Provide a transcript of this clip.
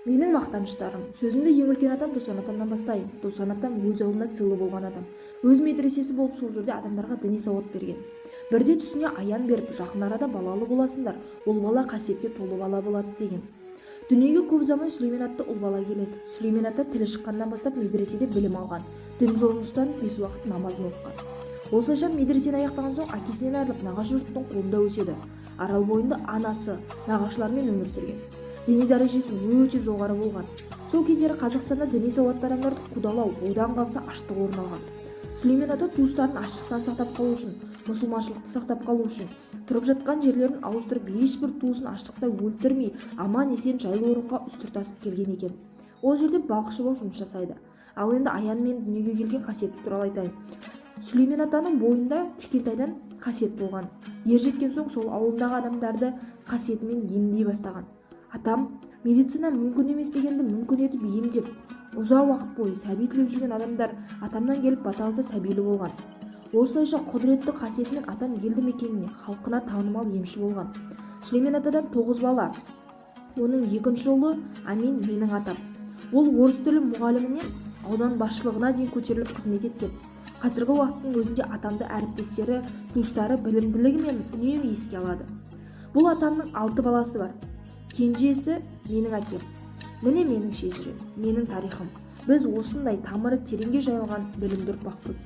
Менің мақтаныштарым. Сөзімді ең үлкен атам Досан атамнан бастайын. Досан атам өз ауылына сыйлы болған адам. Өз медресесі болып сол жерде адамдарға діни сауат берген. Бірде түсіне аян беріп, жақын арада балалы боласыңдар, ол бала қасиетке толы бала болады деген. Дүниеге көп ұзамай Сүлеймен атты ұл бала келеді. Сүлеймен ата тілі шыққаннан бастап медреседе білім алған. Дін жолын ұстанып 5 уақыт намазын оқыған. Осылайша медресені аяқтаған соң әкесінен айырылып нағашы жұрттың қолында өседі. Арал бойында анасы, нағашылармен өмір сүрген. Діни дәрежесі өте жоғары болған. Сол кездері Қазақстанда діни сауатты адамдарды қудалау, одан қалса аштық орын алған. Сүлеймен ата туыстарын аштықтан сақтап қалу үшін, мұсылманшылықты сақтап қалу үшін тұрып жатқан жерлерін ауыстырып, ешбір туысын аштықта өлтірмей, аман есен жайлы орынға үстір тасып келген екен. Ол жерде балықшы болып жұмыс жасайды. Ал енді аян мен дүниеге келген қасиеті туралы айтайын. Сүлеймен атаның бойында кішкентайдан қасиет болған. Ер жеткен соң сол ауылдағы адамдарды қасиетімен емдей бастаған. Атам медицина мүмкін емес дегенді мүмкін етіп емдеп, ұзақ уақыт бойы сәби түлеп жүрген адамдар атамнан келіп бата алса сәбилі болған. Осылайша құдіретті қасиетімен атам елді мекеніне, халқына танымал емші болған. Сүлеймен атадан 9 бала. Оның екінші ұлы Амин менің атам. Ол орыс тілі мұғалімінен аудан басшылығына дейін көтеріліп қызмет еткен. Қазіргі уақыттың өзінде атамды әріптестері, туыстары білімділігімен үнемі еске алады. Бұл атамның 6 баласы бар. Кенжесі менің әкем. Міне менің шежірем, менің тарихым. Біз осындай тамыры тереңге жайылған білімді ұрпақпыз.